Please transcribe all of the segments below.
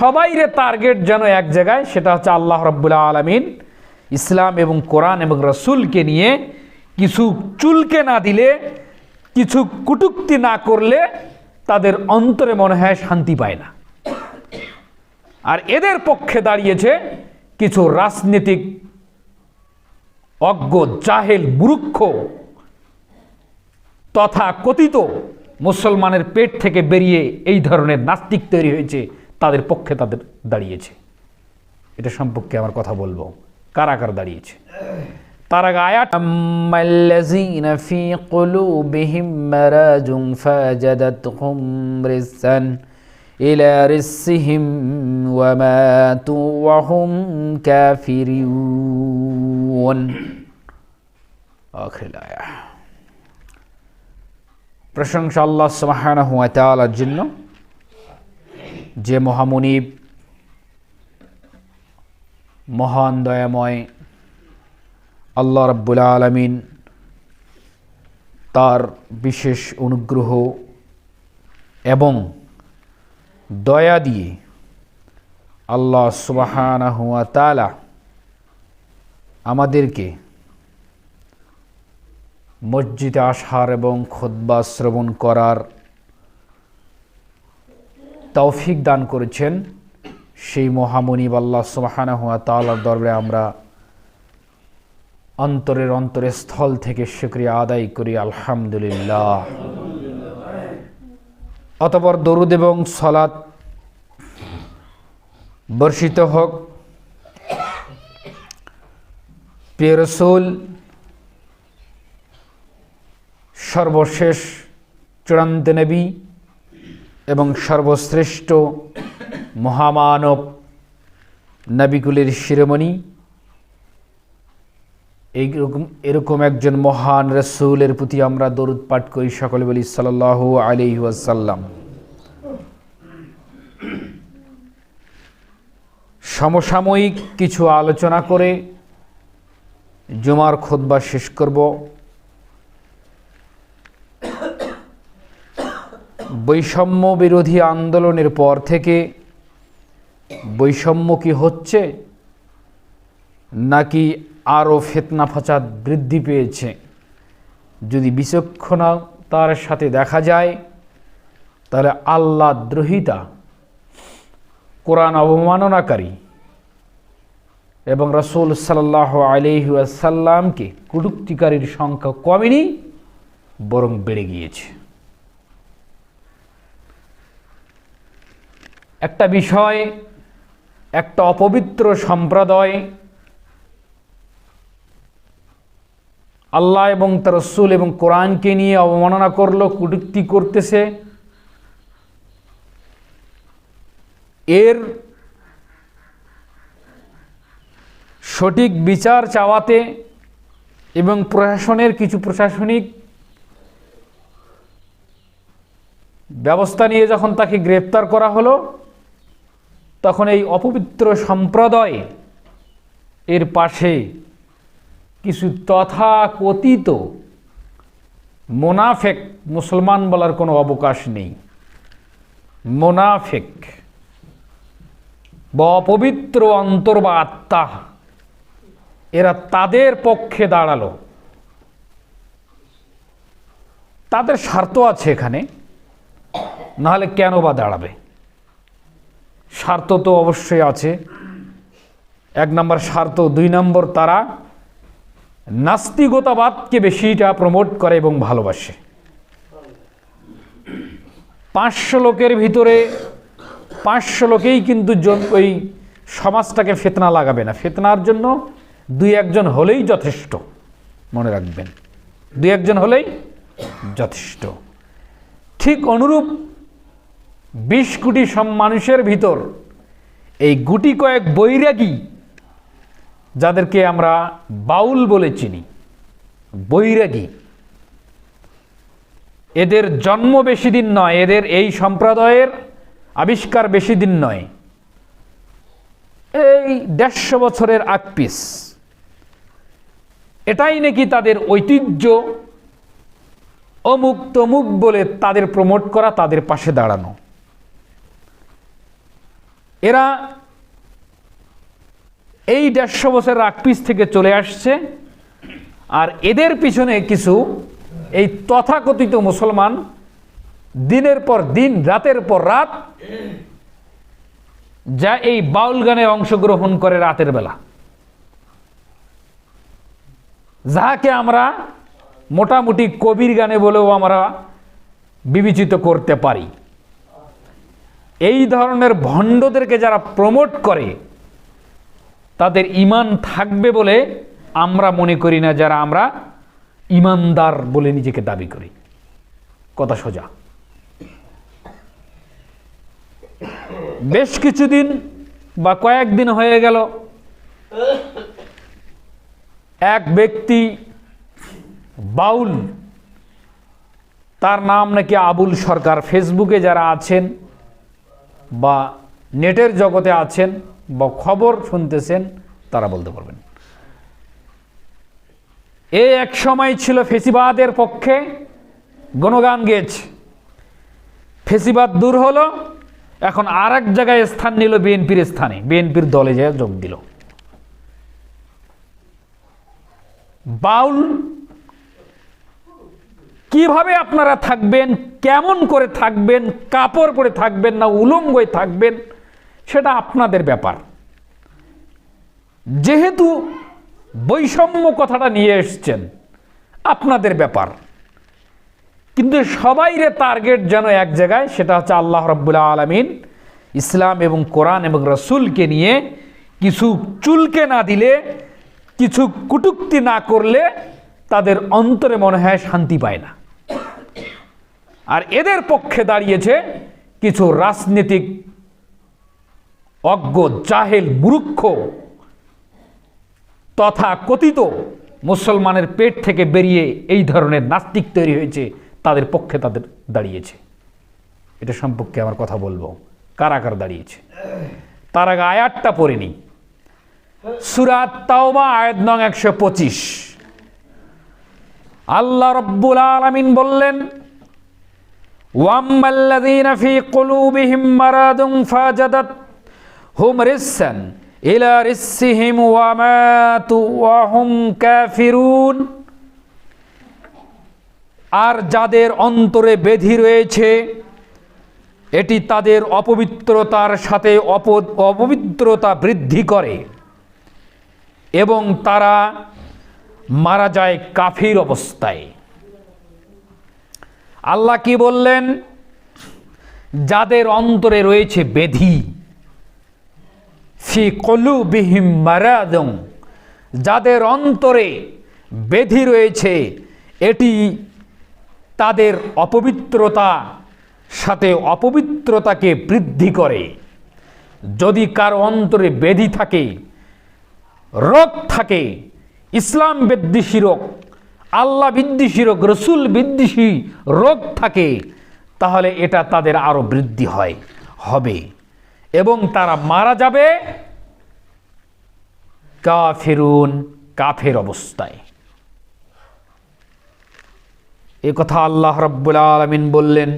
সবাইরে টার্গেট যেন এক জায়গায়, সেটা হচ্ছে আল্লাহ রাব্বুল আলামিন ইসলাম এবং কোরআন এবং রাসূলকে নিয়ে কিছু চুলকে না দিলে, কিছু কটূক্তি না করলে তাদের অন্তরে মনে হয় শান্তি পায় না। আর এদের পক্ষে দাঁড়িয়েছে কিছু রাজনীতিক অজ্ঞ, জাহেল, মূর্খ তথা কথিত মুসলমানের পেট থেকে বেরিয়ে এই ধরনের নাস্তিক তৈরি হয়েছে, তাদের পক্ষে তাদের দাঁড়িয়েছে। এটা সম্পর্কে আমার কথা বলবো, কারা কারা দাঁড়িয়েছে। তার আগে আয়াত আম্মাল্লাযীনা ফী কুলূবিহিম মারাজুন ফাজাদাতহুম রিসসান ইলা রিসসিহিম ওয়া মাতু ওয়া হুম কাফিরুন। আখির আয়াত। প্রশংসা আল্লাহ সুবহানাহু ওয়া তাআলার জন্য, যে মহামনিব, মহান দয়াময় আল্লাহ রাব্বুল আলামিন তার বিশেষ অনুগ্রহ এবং দয়া দিয়ে আল্লাহ সুবহানাহু ওয়া তাআলা আমাদেরকে মসজিদে আসার এবং খুতবা শ্রবণ করার তৌফিক দান করেছেন। সেই মহামনিব আল্লাহ সুবহানাহু ওয়া তাআলার দরবারে আমরা অন্তরের স্থল থেকে শুকরিয়া আদায় করি, আলহামদুলিল্লাহ। অতঃপর দরুদ এবং সালাত বর্ষিত হোক প্রিয় রাসূল, সর্বশেষ চূড়ান্ত নবী এবং সর্বশ্রেষ্ঠ মহামানব নবীগুলির শিরোমণি, এরকম একজন মহান রাসূলের প্রতি আমরা দরুদ পাঠ করি, সকলে বলি সাল্লাল্লাহু আলাইহি ওয়াসাল্লাম। সমসাময়িক কিছু আলোচনা করে জুমার খুতবা শেষ করব। বৈষম্য বিরোধী আন্দোলনের পর থেকে বৈষম্য কি হচ্ছে নাকি আরও ফিতনা ফাসাদ বৃদ্ধি পেয়েছে? যদি বিচক্ষণতার সাথে দেখা যায় তাহলে আল্লাহ দ্রোহিতা, কোরআন অবমাননাকারী এবং রাসূল সাল্লাল্লাহু আলাইহি ওয়াসাল্লামকে কটূক্তিকারীর সংখ্যা কমেনি, বরং বেড়ে গিয়েছে। একটা বিষয়, একটা অপবিত্র সম্প্রদায় আল্লাহ এবং তার রাসূল এবং কোরআনকে নিয়ে অবমাননা করলো, কটূক্তি করতেছে, এর সঠিক বিচার চাওয়াতে এবং প্রশাসনের কিছু প্রশাসনিক ব্যবস্থা নিয়ে যখন তাকে গ্রেপ্তার করা হলো, তখন এই অপবিত্র সম্প্রদায় এর পাশে কিছু তথাকথিত মুনাফিক, মুসলমান বলার কোনো অবকাশ নেই, মুনাফিক বা অপবিত্র অন্তর বা আত্মা, এরা তাদের পক্ষে দাঁড়ালো। তাদের স্বার্থ আছে এখানে, নাহলে কেন বা দাঁড়াবে? স্বার্থ তো অবশ্যই আছে। এক নম্বর স্বার্থ, দুই নম্বর তারা নাস্তিকতাবাদকে বেশিটা প্রমোট করে এবং ভালোবাসে। 500 লোকের ভিতরে 500 লোকেই কিন্তু ওই সমাজটাকে ফিতনা লাগাবে না। ফিতনার জন্য 2-1 জন হলেই যথেষ্ট, মনে রাখবেন, 2-1 জন হলেই যথেষ্ট। ঠিক অনুরূপ 20 কোটি মানুষের ভিতর এই গুটি কয়েক বৈরাগী, যাদেরকে আমরা বাউল বলে চিনি, বৈরাগী, এদের জন্ম বেশি দিন নয়, এদের এই সম্প্রদায়ের আবিষ্কার বেশি দিন নয়, এই 150 বছরের আগপিস। এটাই নাকি তাদের ঐতিহ্য, অমুক তমুক বলে তাদের প্রমোট করা, তাদের পাশে দাঁড়ানো। এরা এই 150 বছরের আগ পিছ থেকে চলে আসছে, আর এদের পিছনে কিছু এই তথাকথিত মুসলমান দিনের পর দিন, রাতের পর রাত যা এই বাউল গানে অংশগ্রহণ করে রাতের বেলা, যাহাকে আমরা মোটামুটি কবির গানে বলেও আমরা বিবেচিত করতে পারি। এই ধরনের ভণ্ডদেরকে যারা প্রমোট করে তাদের ঈমান থাকবে বলে আমরা মনে করি না, যারা আমরা ঈমানদার বলে নিজেকে দাবি করি। কথা সোজা। বেশ কিছুদিন বা কয়েকদিন হয়ে গেল, এক ব্যক্তি বাউল, তার নাম নাকি আবুল সরকার, ফেসবুকে যারা আছেন বা নেটের জগতে আছেন বা খবর শুনতেছেন তারা বলতে পারবেন, এ এক সময় ছিল ফেসিবাদের পক্ষে, গুণগান গেয়েছে। ফেসিবাদ দূর হলো, এখন আর এক জায়গায় স্থান নিল বিএনপির স্থানে, বিএনপির দলে যায় যোগ দিল। বাউল কিভাবে আপনারা থাকবেন, কেমন করে থাকবেন, কাপড় পরে থাকবেন না উলঙ্গই থাকবেন, সেটা আপনাদের ব্যাপার। যেহেতু বৈষম্য কথাটা নিয়ে এসছেন, আপনাদের ব্যাপার। কিন্তু সবাইরে টার্গেট যেন এক জায়গায়, সেটা হচ্ছে আল্লাহ রাব্বুল আলামিন ইসলাম এবং কোরআন এবং রাসূলকে নিয়ে কিছু চুলকে না দিলে, কিছু কটূক্তি না করলে তাদের অন্তরে মনে হয় শান্তি পায় না। আর এদের পক্ষে দাঁড়িয়েছে কিছু রাজনীতিক অজ্ঞ, জাহেল, মূর্খ তথা কথিত মুসলমানের পেট থেকে বেরিয়ে এই ধরনের নাস্তিক তৈরি হয়েছে, তাদের পক্ষে তাদের দাঁড়িয়েছে। এটা সম্পর্কে আমার কথা বলবো, কারা কারা দাঁড়িয়েছে। তার আগে আয়াতটা পড়ে নি, সূরা তাওবা আয়াত নং 125। আল্লাহ রাব্বুল আলামিন বললেন, ওয়াম্মাল্লাযীনা ফী কুলূবিহিম মারাদুন ফাজাদাতহুম রিসসান ইলা রিসসিহিম ওয়া মাতু ওয়া হুম কাফিরুন। আর যাদের অন্তরে ব্যাধি রয়েছে, এটি তাদের অপবিত্রতার সাথে অপবিত্রতা বৃদ্ধি করে এবং তারা মারা যায় কাফির অবস্থায়। আল্লাহ কি বললেন? যাদের অন্তরে রয়েছে ব্যাধি, ফি কুলুবিহিম মারাদুন, যাদের অন্তরে ব্যাধি রয়েছে, এটি তাদের অপবিত্রতা সাথে অপবিত্রতাকে বৃদ্ধি করে। যদি কার অন্তরে ব্যাধি থাকে, রোগ থাকে, ইসলাম বিদ্বেষী রোগ, আল্লাহ বিদ্বেষী রোগ, রসুল বিদ্বেষী রোগ থাকে, তাহলে এটা তাদের আরো বৃদ্ধি হবে এবং তারা মারা যাবে কাফিরুন, কাফের অবস্থায়। এ কথা আল্লাহ রাব্বুল আলামিন বললেন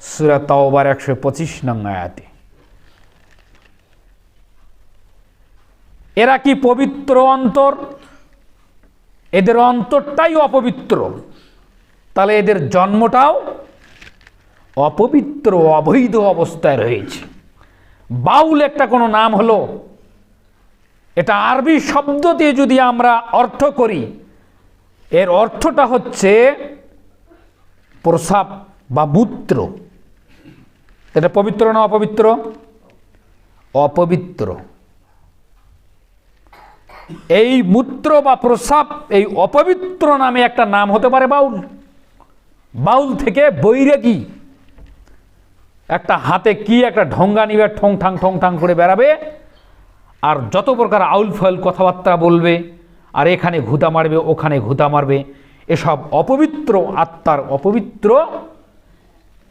সূরা তাওবার 125 নং আয়াতে। এরা কি পবিত্র অন্তর? এদের অন্তরটাই অপবিত্র, তাহলে এদের জন্মটাও অপবিত্র, অবৈধ অবস্থায় রয়েছে। বাউল একটা কোনো নাম হলো? এটা আরবি শব্দ দিয়ে যদি আমরা অর্থ করি, এর অর্থটা হচ্ছে প্রস্রাব বা মূত্র। এটা পবিত্র না অপবিত্র? অপবিত্র। এই মূত্র বা প্রস্রাব, এই অপবিত্র নামে একটা নাম হতে পারে বাউল। বাউল থেকে বৈরাগী, একটা হাতে কি একটা ঢঙ্গা নিবে, ঠং ঠাং করে বেড়াবে, আর যত প্রকার আউল ফাউল কথাবার্তা বলবে, আর এখানে ঘুতা মারবে, ওখানে ঘুতা মারবে। এসব অপবিত্র আত্মার অপবিত্র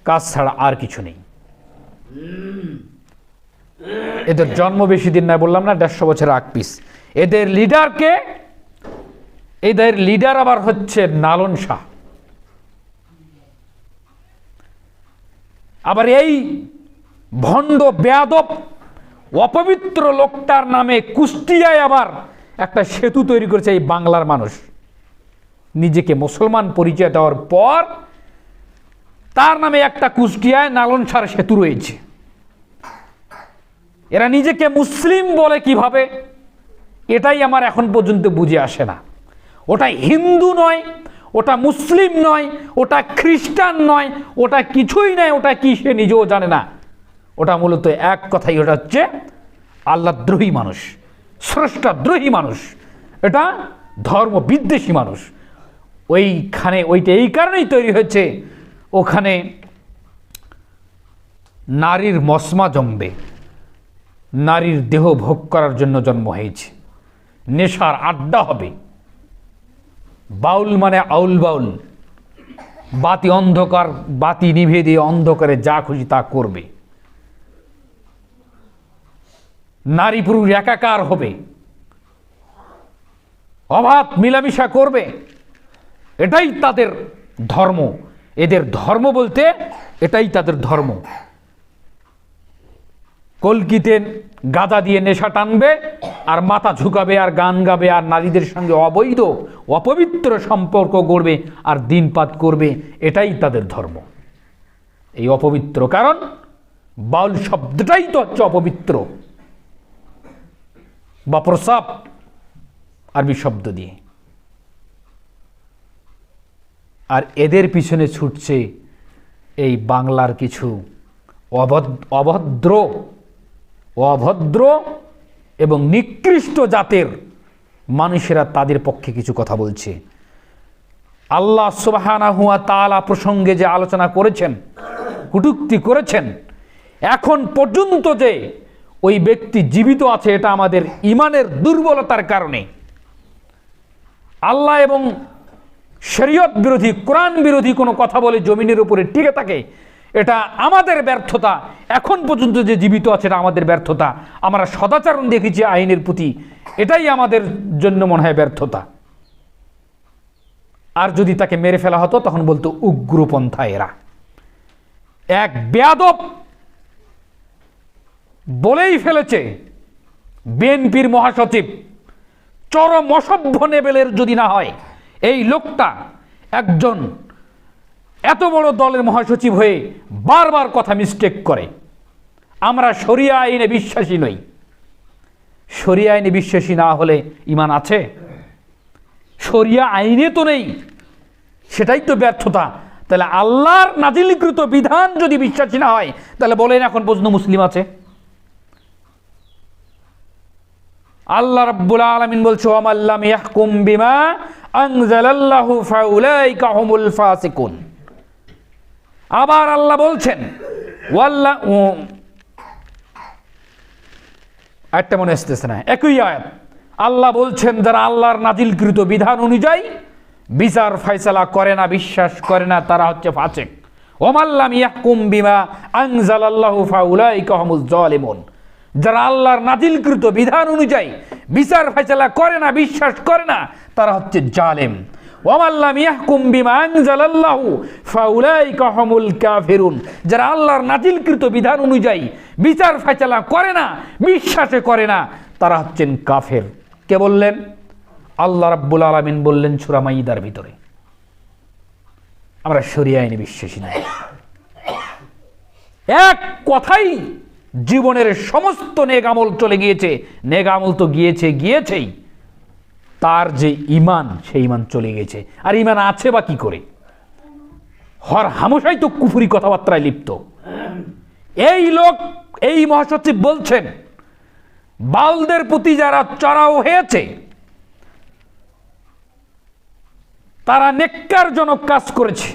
কাজ ছাড়া আর কিছু নেই। এদের জন্ম বেশি দিন নয়, বললাম না 150 বছর আগ পিস। এদের লিডারকে, এদের লিডার আবার হচ্ছে লালন শাহ। আবার এই ভণ্ড বেয়াদব অপবিত্র লোকটার নামে কুষ্টিয়ায় আবার একটা সেতু তৈরি করেছে এই বাংলার মানুষ। নিজেকে মুসলমান পরিচয় দেওয়ার পর তার নামে একটা কুষ্টিয়ায় নালনসার সেতু রয়েছে। এরা নিজেকে মুসলিম বলে কিভাবে, এটাই আমার এখন পর্যন্ত বুঝে আসে না। ওটা হিন্দু নয়, ওটা মুসলিম নয়, ওটা খ্রিস্টান নয়, ওটা কিছুই নয়। ওটা কি সে নিজেও জানে না। ওটা মূলত এক কথাই, ওটা হচ্ছে আল্লাহদ্রোহী মানুষ, স্রষ্টাদ্রোহী মানুষ, এটা ধর্ম বিদ্বেষী মানুষ। ওইখানে ওইটা এই কারণেই তৈরি হয়েছে, ওখানে নারীর মসমা জমবে, নারীর দেহ ভোগ করার জন্য জন্ম হয়েছে, নেশার আড্ডা হবে। বাউল মানে আউল বাউল, বাতি অন্ধকার, বাতি নিভে দিয়ে অন্ধকারে যা খুশি তা করবে। নারী পুরুষ একাকার হবে, অবাধ মিলামিশা করবে। এটাই তাদের ধর্ম। এদের ধর্ম বলতে এটাই তাদের ধর্ম। কলকিতে গাঁজা দিয়ে নেশা টানবে আর মাথা ঝুঁকাবে আর গান গাবে আর নারীদের সঙ্গে অবৈধ অপবিত্র সম্পর্ক গড়বে আর দিনপাত করবে। এটাই তাদের ধর্ম। এই অপবিত্র, কারণ বাউল শব্দটাই তো হচ্ছে অপবিত্র বা প্রসাব, আরবি শব্দ দিয়ে। আর এদের পিছনে ছুটছে এই বাংলার কিছু অভদ্র এবং নিকৃষ্ট জাতের মানুষেরা তাদের পক্ষে কিছু কথা বলছে। আল্লাহ সুবহানাহু ওয়া তাআলা প্রসঙ্গে যে আলোচনা করেছেন, কটূক্তি করেছেন, এখন পর্যন্ত যে ওই ব্যক্তি জীবিত আছে, এটা আমাদের ইমানের দুর্বলতার কারণে। আল্লাহ এবং শরীয়ত বিরোধী, কোরআন বিরোধী কোনো কথা বলে জমিনের উপরে টিকে থাকে, এটা আমাদের ব্যর্থতা। এখন পর্যন্ত যে জীবিত আছে এটা আমাদের ব্যর্থতা। আমরা সদাচরণ দেখেছি আইনের প্রতি, এটাই আমাদের জন্য মনে হয় ব্যর্থতা। আর যদি তাকে মেরে ফেলা হতো তখন বলতো উগ্রপন্থা এরা। এক বেয়াদব বলেই ফেলেছে বিএনপির মহাসচিব, চরম অসভ্য লেভেলের যদি না হয় এই লোকটা একজন এত বড় দলের মহাসচিব হয়ে বারবার কথা মিস্টেক করে। আমরা শরিয়া আইনে বিশ্বাসী নই। শরিয়া আইনে বিশ্বাসী না হলে ঈমান আছে? শরিয়া আইনে তো নেই, সেটাই তো ব্যর্থতা। তাহলে আল্লাহর নাজিলকৃত বিধান যদি বিশ্বাসী না হয়, তাহলে বলেন এখন পর্যন্ত মুসলিম আছে? আল্লাহ রাব্বুল আলামিন বলছে, ওয়া মান লাম ইয়াহকুম বিমা আনজালাল্লাহু ফাউলাইকা হুমুল ফাসিকুন। আবার আল্লাহ বলছেন, একটা মনে আসতেছে না, একই আয়াত। আল্লাহ বলছেন যারা আল্লাহর নাজিলকৃত বিধান অনুযায়ী বিচার ফয়সালা করে না, বিশ্বাস করে না, তারা হচ্ছে ফাসিক। ওয়া মান লাম ইয়াহকুম বিমা আনজালাল্লাহু ফাউলাইকা হুমুজ জালিমুন। যারা আল্লাহর নাজিলকৃত বিধান অনুযায়ী বিচার ফয়সালা করে না, বিশ্বাস করে না, তারা হচ্ছে জালেম। ওয়া মান লাম ইয়াহকুম বিমা আনজালাল্লাহু ফাউলাইকা হুমুল কাফিরুন। যারা আল্লাহর নাজিলকৃত বিধান অনুযায়ী বিচার ফয়সালা করে না, বিশ্বাস করে না, তারা হচ্ছেন কাফের। কে বললেন? আল্লাহ রাব্বুল আলামিন বললেন সূরা মাইদার ভিতরে। আমরা শরিয়া আইনে বিশ্বাসী নই। এক কথাই জীবনের সমস্ত নেক আমল চলে গিয়েছে। নেক আমল তো গিয়েছেই, তার যে ঈমান, সেই ঈমান চলে গেছে। আর ঈমান আছে বা কি করে? হর হামেশাই তো কুফরি কথাবার্তায় লিপ্ত। এই লোক, এই মহাসচিব বলছেন বাউলদের প্রতি যারা চড়াও হয়েছে তারা নেক্কারজনক কাজ করেছে।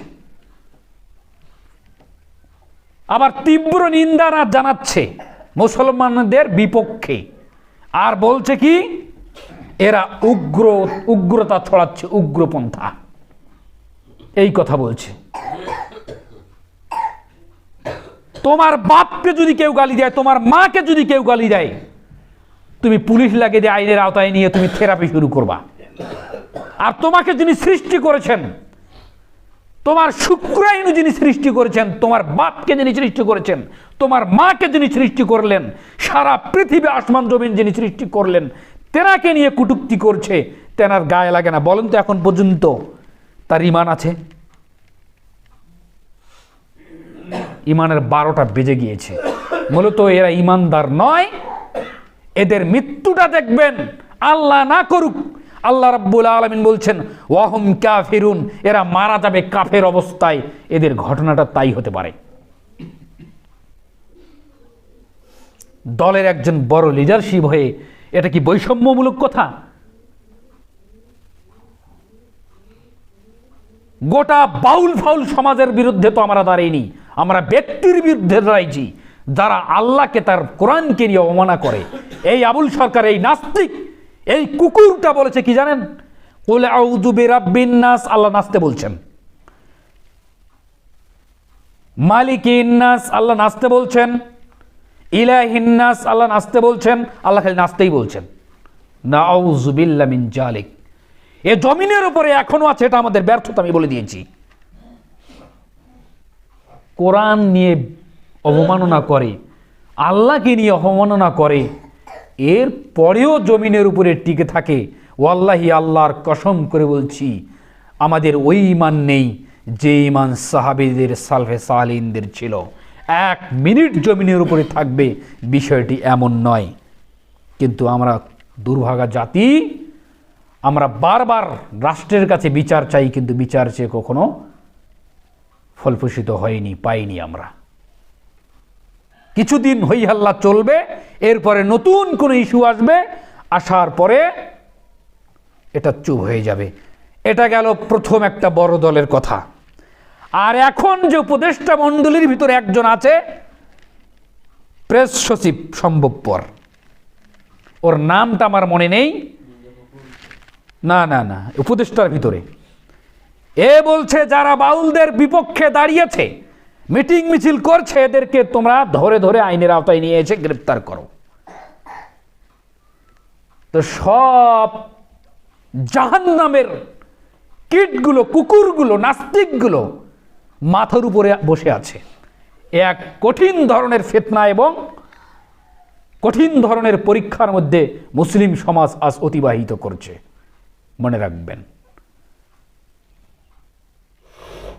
আবার তীব্র নিন্দা জানাচ্ছে মুসলমানদের বিপক্ষে। আর বলছে কি? এরা উগ্রতা ছড়াচ্ছে, উগ্রপন্থা। এই কথা বলছে। তোমার বাপকে যদি কেউ গালি দেয়, তোমার মাকে যদি কেউ গালি দেয়, তুমি পুলিশ লাগিয়ে দিয়ে আইনের আওতায় নিয়ে তুমি থেরাপি শুরু করবা। আর তোমাকে যিনি সৃষ্টি করেছেন, তোমার শুক্রাণু যিনি সৃষ্টি করেছেন, তোমার বাপকে যিনি সৃষ্টি করেছেন, তোমার মাকে যিনি সৃষ্টি করলেন, সারা পৃথিবী আসমান জমিন যিনি সৃষ্টি করলেন, তেনাকে নিয়ে কটূক্তি করছে, তেনার গায়ে লাগে না? বলেন তো এখন পর্যন্ত তার ঈমান আছে? ঈমানের 12টা বেজে গিয়েছে। মূলত এরা ঈমানদার নয়। এদের মৃত্যুটা দেখবেন, আল্লাহ না করুক, আল্লাহ রাব্বুল আলামিন বলছেন ওয়াহুম কাফিরুন, এরা মারা যাবে কাফের অবস্থায়। এদের ঘটনাটা তাই হতে পারে। দলের একজন বড় লিডারশিপ হয়ে এটা কি বৈষম্যমূলক কথা? গোটা বাউল ফাউল সমাজের বিরুদ্ধে তো আমরা দাঁড়াইনি, আমরা ব্যক্তির বিরুদ্ধে দাঁড়াইছি যারা আল্লাহকে, তার কোরআনকে নিয়ে অবমাননা করে। এই আবুল সরকার, এই নাস্তিক, এই কুকুরটা বলেছে কি জানেন? কুল আউযু বিরাব্বিন নাস, আল্লাহ নাচতে বলছেন। মালিকিন নাস, আল্লাহ নাচতে বলছেন। ইলাহিন নাস, আল্লাহ নাচতে বলছেন। আল্লাহ খালি নাচতেই বলছেন। নাউযু বিল্লাহি মিন জালিক। এ জমিনের উপরে এখনো আছে, এটা আমাদের ব্যর্থতা, আমি বলে দিয়েছি। কোরআন নিয়ে অবমাননা করে, আল্লাহকে নিয়ে অবমাননা করে, এর পরেও জমিনের উপরে টিকে থাকে। ওয়াল্লাহি, আল্লাহর কসম করে বলছি, আমাদের ওই ঈমান নেই যে ঈমান সাহাবীদের, সালফে সালিহিনদের ছিল। 1 মিনিট জমিনের উপরে থাকবে, বিষয়টি এমন নয়। কিন্তু আমরা দুর্ভাগা জাতি, আমরা বারবার রাষ্ট্রের কাছে বিচার চাই, কিন্তু বিচার চেয়ে কখনো ফলপ্রসূত হয়নি, পাইনি আমরা। কিছুদিন হই হাল্লা চলবে, এরপরে নতুন কোনো ইস্যু আসবে, আসার পরে এটা চুপ হয়ে যাবে। এটা গেল প্রথম একটা বড় দলের কথা। আর এখন যে উপদেষ্টা মণ্ডলীর ভিতরে একজন আছে, প্রেস সচিব সম্ভবপর, ওর নামটা আমার মনে নেই, না না না, উপদেষ্টার ভিতরে এ বলছে যারা বাউলদের বিপক্ষে দাঁড়িয়েছে, মিটিং মিছিল করছে, এদেরকে তোমরা ধরে ধরে আইনের আওতায় নিয়ে এসে গ্রেফতার করো। তো সব জাহান্নামের কীটগুলো, কুকুরগুলো, নাস্তিকগুলো মাথার উপরে বসে আছে। এক কঠিন ধরনের ফিতনা এবং কঠিন ধরনের পরীক্ষার মধ্যে মুসলিম সমাজ আজ অতিবাহিত করছে, মনে রাখবেন।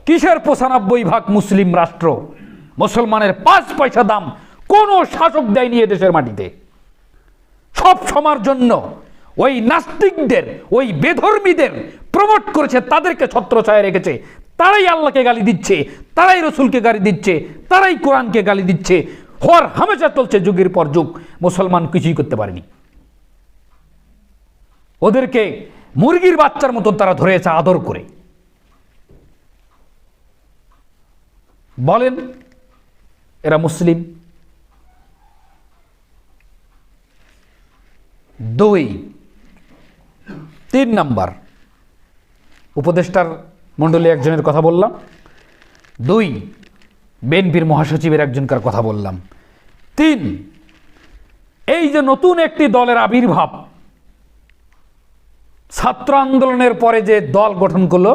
কিসের 95% মুসলিম রাষ্ট্র, মুসলমানের 5 পয়সা দাম কোন শাসক দেয়নি এদেশের মাটিতে। সব সময়ের জন্য ওই নাস্তিকদের, ওই বেধর্মীদের প্রমোট করেছে, তাদেরকে ছত্রছায়ায় রেখেছে। তারাই আল্লাহকে গালি দিচ্ছে, তারাই রসুলকে গালি দিচ্ছে, তারাই কোরআনকে গালি দিচ্ছে। হর হামেশা চলছে যুগের পর যুগ। মুসলমান কিছুই করতে পারেনি। ওদেরকে মুরগির বাচ্চার মতো তারা ধরেছে আদর করে। বলেন এরা মুসলিম? 3 নাম্বার, উপদেষ্টার মণ্ডলী একজনের কথা বললাম। 2, বিএনপির মহাসচিবের একজনকার কথা বললাম। 3, এই যে নতুন একটি দলের আবির্ভাব, ছাত্র আন্দোলনের পরে যে দল গঠন করলো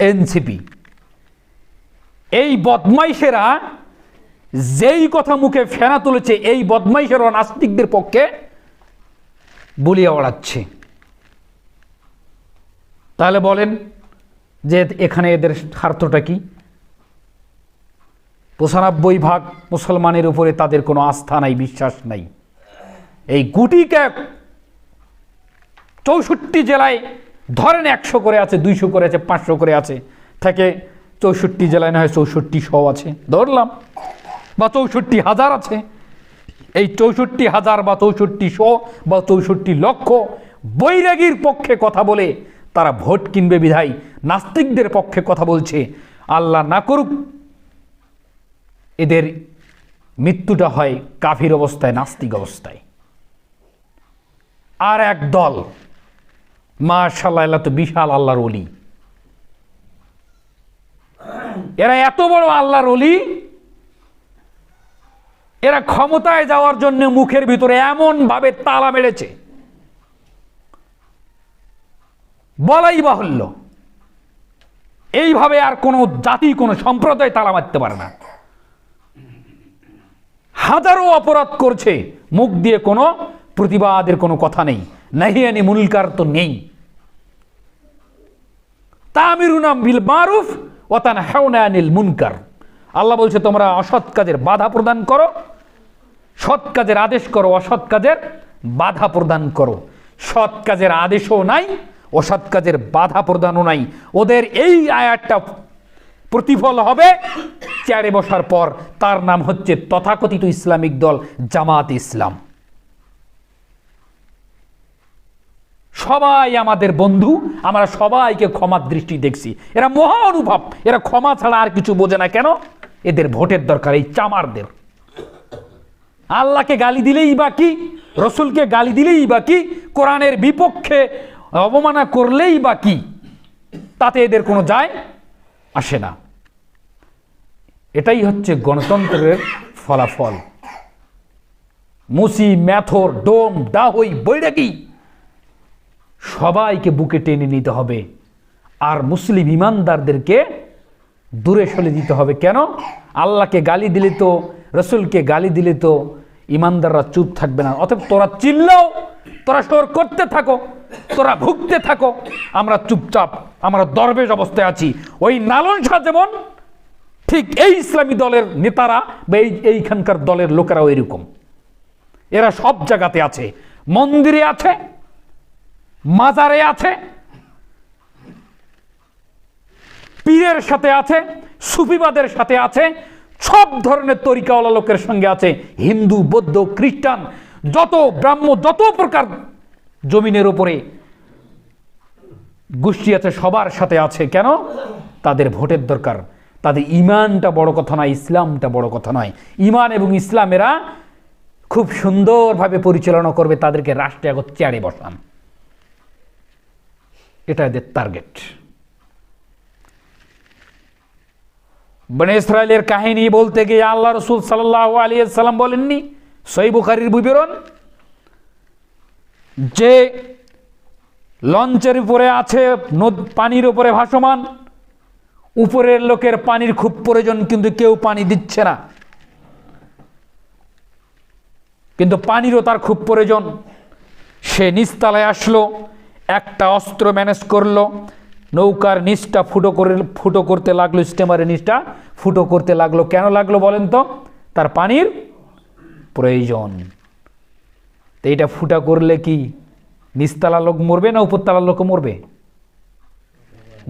এনসিপি, এই বদমাইশেরা যেই কথা মুখে ফেনা তুলেছে, এই বদমাইশেরা নাস্তিকদের পক্ষে বলিয়া ওড়াচ্ছে। তাহলে বলেন যে এখানে এদের স্বার্থটা কি? 95% মুসলমানের উপরে তাদের কোনো আস্থা নাই, বিশ্বাস নাই। এই গুটিকে 64 জেলায় ধরেন 100 করে আছে, 200 করে আছে, 500 করে আছে, থেকে 64 জেলায় না হয় 6400 আছে ধরলাম, বা 64,000 আছে। এই 64,000 বা 6400 বা 64 লক্ষ বৈরাগীর পক্ষে কথা বলে তারা ভোট কিনবে বিধায় নাস্তিকদের পক্ষে কথা বলছে। আল্লাহ না করুক এদের মৃত্যুটা হয় কাফির অবস্থায়, নাস্তিক অবস্থায়। আর এক দল, মাশাআল্লাহ, এরা তো বিশাল আল্লাহর ওলি। এরা এত বড় আল্লাহর ওলি, এরা ক্ষমতায় যাওয়ার জন্য মুখের ভিতরে এমন ভাবে তালা মেরেছে, বলাই বাহুল্য। এইভাবে আর কোনো জাতি, কোনো সম্প্রদায় তালা মারতে পারে না। হাজারো অপরাধ করছে, মুখ দিয়ে কোনো প্রতিবাদের কোনো কথা নেই, নাহিয়ানি মুনকার তো নেই। তামিরুনা বিল মারুফ ওয়া তানহাউনা আনিল মুনকার। আল্লাহ বলছে তোমরা অসৎ কাজের বাধা প্রদান করো, সৎ কাজের আদেশ করো, অসৎ কাজের বাধা প্রদান করো। সৎ কাজের আদেশও নাই, অসৎ কাজের বাধা প্রদানও নাই। ওদের এই আয়াতটা প্রতিফল হবে চেয়ারে বসার পর, তার নাম হচ্ছে তথাকথিত ইসলামিক দল জামাত ইসলাম। সবাই আমাদের বন্ধু, আমরা সবাইকে ক্ষমার দৃষ্টি দেখছি। এরা মহা অনুভব, এরা ক্ষমা ছাড়া আর কিছু বোঝে না। কেন? এদের ভোটের দরকার, এই চামারদের। আল্লাহকে গালি দিলেই বা কি, রসুলকে গালি দিলেই বা কি, কোরআনের বিপক্ষে অবমাননা করলেই বা কি, তাতে এদের কোনো যায় আসে না। এটাই হচ্ছে গণতন্ত্রের ফলাফল। মুসি, ম্যাথর, ডোম, ডাহই, বৈরাগী সবাইকে বুকে টেনে নিতে হবে, আর মুসলিম ইমানদারদেরকে দূরে সরে দিতে হবে। কেন? আল্লাহকে গালি দিলে তো, রসুলকে গালি দিলে তো ইমানদাররা চুপ থাকবে না। অতএব তোরা চিল্লাও, তোরা শোর করতে থাকো, তোরা ভুগতে থাকো, আমরা চুপচাপ, আমরা দরবেশ অবস্থায় আছি। ওই লালন শাহ যেমন, ঠিক এই ইসলামী দলের নেতারা বা এইখানকার দলের লোকেরাও এরকম। এরা সব জায়গাতে আছে, মন্দিরে আছে, মাজারে আছে, পীরের সাথে আছে, সুফিবাদের সাথে আছে, সব ধরনের তরিকাওয়ালা লোকের সঙ্গে আছে। হিন্দু, বৌদ্ধ, খ্রিস্টান, যত ব্রাহ্ম, যত প্রকার জমিনের উপরে গোষ্ঠী আছে, সবার সাথে আছে। কেন? তাদের ভোটের দরকার। তাদের ইমানটা বড় কথা নয়, ইসলামটা বড় কথা নয়। ইমান এবং ইসলামেরা খুব সুন্দরভাবে পরিচালনা করবে, তাদেরকে রাষ্ট্রে আগত চেয়ারে বসান, এটা এদের টার্গেট। বনে ইসরায়েলের কাহিনী বলতে গিয়ে আল্লাহ রসুল সাল্লাল্লাহু আলাইহি সাল্লাম বলেননি, সহিহ বুখারীর বিবরণ, যে লঞ্চের উপরে আছে, পানির উপরে ভাসমান, উপরের লোকের পানির খুব প্রয়োজন, কিন্তু কেউ পানি দিচ্ছে না, কিন্তু পানিরও তার খুব প্রয়োজন। সে নিচতলায় আসলো, একটা অস্ত্র ম্যানেজ করলো, নৌকার নিচটা ফুটো করতে লাগলো, স্টিমারের নিচটা ফুটো করতে লাগলো। কেন লাগলো বলেন তো? তার পানির প্রয়োজন। তো এটা ফুটা করলে কি নিচতলা লোক মরবে না উপরতলা লোক মরবে?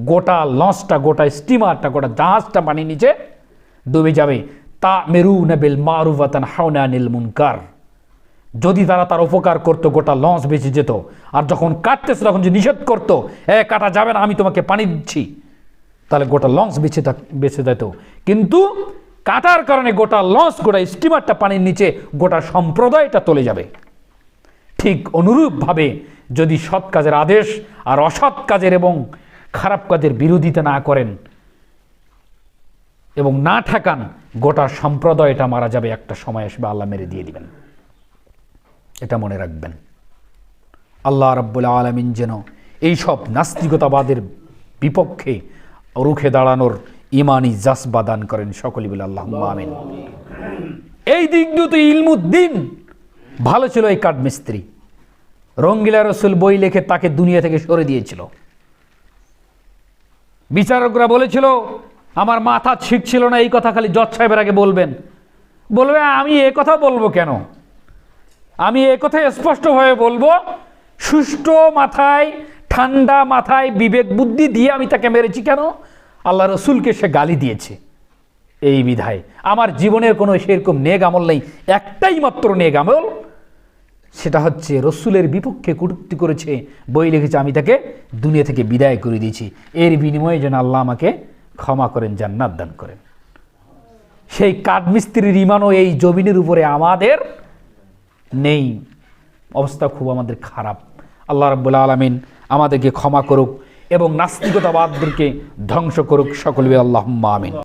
গোটা লঞ্চটা, গোটা স্টিমারটা, গোটা জাহাজটা পানির নিচে ডুবে যাবে। তা'মিরুনা বিল মারুফ ওয়া তানহাউনা আনিল মুনকার। যদি তারা তার উপকার করতো, গোটা লঞ্চ বেঁচে যেত। আর যখন কাটতেছে, তখন যে নিষেধ করতো, কাটা যাবে না, আমি তোমাকে পানি দিচ্ছি, তাহলে গোটা লঞ্চ বেঁচে যেত। কিন্তু কাটার কারণে গোটা লঞ্চ, গোটা স্টিমারটা পানির নিচে, গোটা সম্প্রদায়টা চলে যাবে। ঠিক অনুরূপভাবে যদি সৎ কাজের আদেশ আর অসৎ কাজের এবং খারাপ কাজের বিরোধিতা না করেন এবং না ঠেকান, গোটা সম্প্রদায়টা মারা যাবে। একটা সময় আসবে আল্লাহ মেরে দিয়ে দিবেন। এটা মনে রাখবেন। আল্লাহ রাব্বুল আলামিন যেন এইসব নাস্তিকতাবাদের বিপক্ষে রুখে দাঁড়ানোর ইমানি জাজবা দান করেন। সকলেই বলে আল্লাহুম্মা আমিন। এই দিক দুটো ইলমুদ্দিন ভালো ছিল। এই কাঠমিস্ত্রি রঙ্গিলা রসুল বই লিখে তাকে দুনিয়া থেকে সরে দিয়েছিল। বিচারকরা বলেছিল, আমার মাথা ঠিক ছিল না, এই কথা খালি জজ সাহেবের আগে বলবেন। বলবে, আমি এ কথা বলবো কেন? আমি এ কথা স্পষ্টভাবে বলবো, সুষ্ঠু মাথায়, ঠান্ডা মাথায়, বিবেক বুদ্ধি দিয়ে আমি তাকে মেরেছি। কেন? আল্লাহ রসুলকে সে গালি দিয়েছে, এই বিধায়। আমার জীবনের কোনো সেরকম নেক আমল নেই, একটাই মাত্র নেক আমল, সেটা হচ্ছে রসুলের বিপক্ষে কটূক্তি করেছে, বই লিখেছে, আমি তাকে দুনিয়া থেকে বিদায় করে দিয়েছি। এর বিনিময়ে যেন আল্লাহ আমাকে ক্ষমা করেন, জান্নাত দান করেন। সেই কাঠমিস্ত্রির ইমানও এই জমিনের উপরে আমাদের নেই। অবস্থা খুব আমাদের খারাপ। আল্লাহ রাব্বুল আলামিন আমাদেরকে ক্ষমা করুক এবং নাস্তিকতাবাদদেরকে ধ্বংস করুক। সকলে আল্লাহুম্মা আমিন।